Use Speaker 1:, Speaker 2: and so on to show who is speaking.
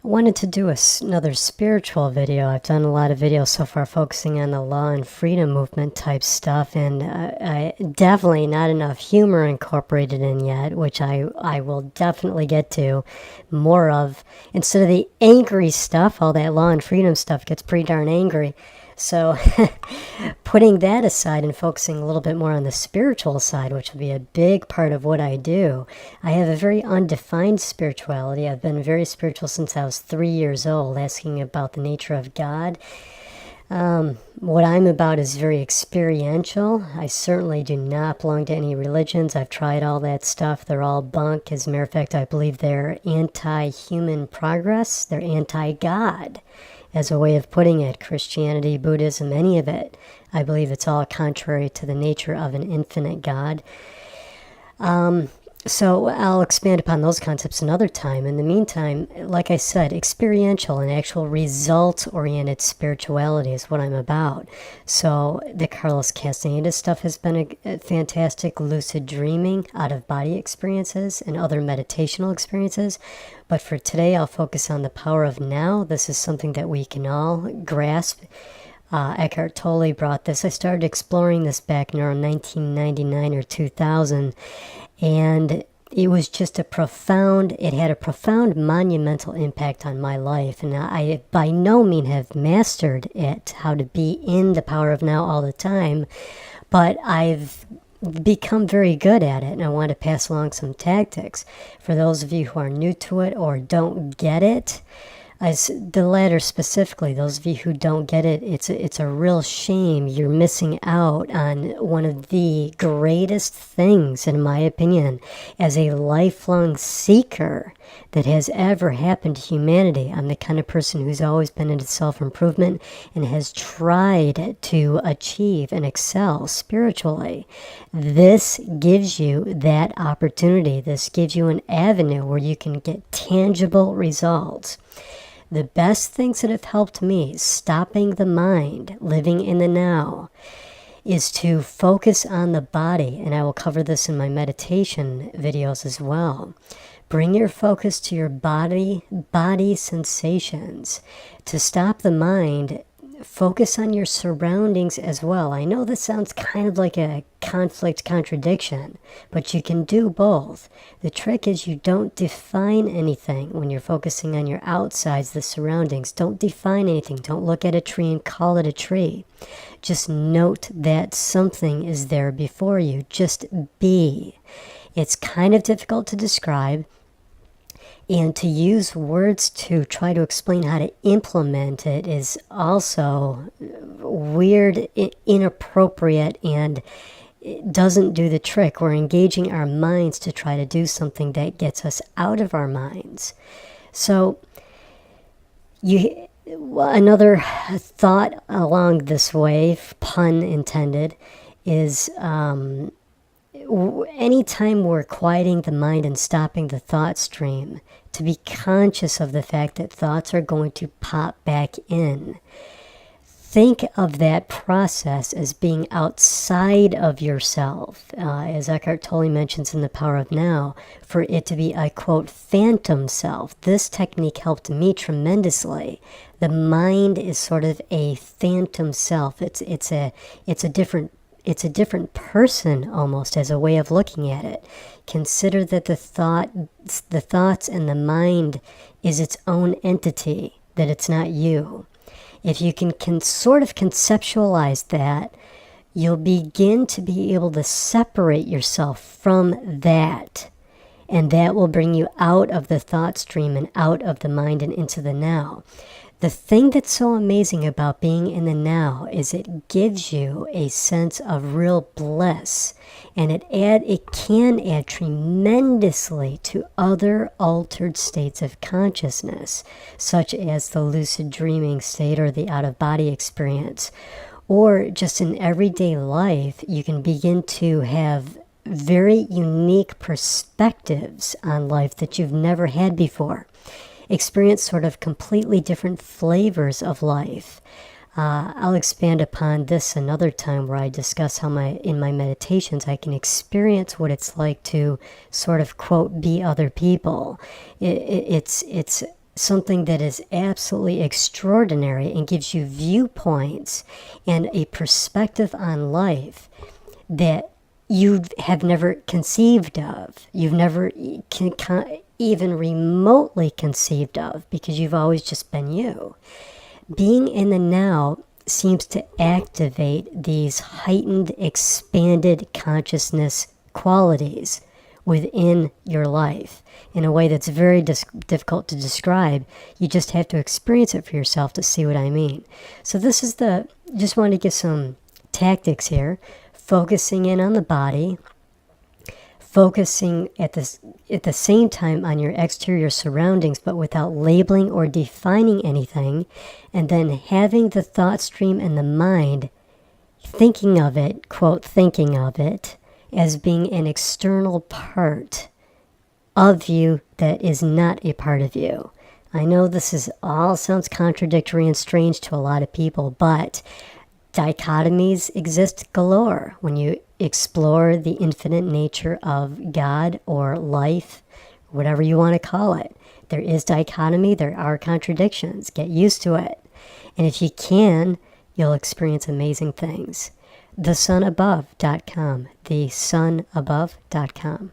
Speaker 1: Wanted to do another spiritual video. I've done a lot of videos so far focusing on the law and freedom movement type stuff, and I definitely not enough humor incorporated in yet, which I will definitely get to more of. Instead of the angry stuff, all that law and freedom stuff gets pretty darn angry. So putting that aside and focusing a little bit more on the spiritual side, which will be a big part of what I do. I have a very undefined spirituality. I've been very spiritual since I was 3 years old, asking about the nature of God. What I'm about is very experiential. I certainly do not belong to any religions. I've tried all that stuff. They're all bunk. As a matter of fact, I believe they're anti-human progress. They're anti-God. As a way of putting it, Christianity, Buddhism, any of it, I believe it's all contrary to the nature of an infinite God. So I'll expand upon those concepts another time. In the meantime, like I said, experiential and actual results-oriented spirituality is what I'm about. So the Carlos Castaneda stuff has been a fantastic lucid dreaming, out-of-body experiences, and other meditational experiences. But for today, I'll focus on the power of now. This is something that we can all grasp. Eckhart Tolle brought this. I started exploring this back in around 1999 or 2000, and it was just it had a profound monumental impact on my life. And I by no means have mastered it, how to be in the power of now all the time, but I've become very good at it, and I want to pass along some tactics. For those of you who are new to it or don't get it, as the latter specifically, those of you who don't get it, it's a real shame. You're missing out on one of the greatest things, in my opinion, as a lifelong seeker that has ever happened to humanity. I'm the kind of person who's always been into self-improvement and has tried to achieve and excel spiritually. This gives you that opportunity. This gives you an avenue where you can get tangible results. The best things that have helped me, stopping the mind, living in the now, is to focus on the body, and I will cover this in my meditation videos as well. Bring your focus to your body sensations. To stop the mind, focus on your surroundings as well. I know this sounds kind of like a contradiction, but you can do both. The trick is you don't define anything when you're focusing on your outsides, the surroundings. Don't define anything. Don't look at a tree and call it a tree. Just note that something is there before you. Just be. It's kind of difficult to describe, and to use words to try to explain how to implement it is also weird, inappropriate, and it doesn't do the trick. We're engaging our minds to try to do something that gets us out of our minds. So another thought along this way, pun intended, is anytime we're quieting the mind and stopping the thought stream, to be conscious of the fact that thoughts are going to pop back in. Think of that process as being outside of yourself. As Eckhart Tolle mentions in The Power of Now, for it to be, I quote, phantom self. This technique helped me tremendously. The mind is sort of a phantom self. It's a different person almost, as a way of looking at it. Consider that the thoughts and the mind is its own entity, that it's not you. If you can sort of conceptualize that, you'll begin to be able to separate yourself from that. And that will bring you out of the thought stream and out of the mind and into the now. The thing that's so amazing about being in the now is it gives you a sense of real bliss, and it can add tremendously to other altered states of consciousness, such as the lucid dreaming state or the out-of-body experience. Or just in everyday life, you can begin to have very unique perspectives on life that you've never had before. Experience sort of completely different flavors of life. I'll expand upon this another time, where I discuss how in my meditations I can experience what it's like to sort of, quote, be other people. It's something that is absolutely extraordinary and gives you viewpoints and a perspective on life that you have never conceived of. You've never even remotely conceived of, because you've always just been you. Being in the now seems to activate these heightened, expanded consciousness qualities within your life in a way that's very difficult to describe. You just have to experience it for yourself to see what I mean. So this is just want to give some tactics here. Focusing in on the body, focusing at the same time on your exterior surroundings, but without labeling or defining anything, and then having the thought stream and the mind thinking of it, quote, thinking of it, as being an external part of you that is not a part of you. I know this all sounds contradictory and strange to a lot of people, but dichotomies exist galore when you explore the infinite nature of God or life, whatever you want to call it. There is dichotomy, there are contradictions. Get used to it. And if you can, you'll experience amazing things. thesunabove.com, thesunabove.com.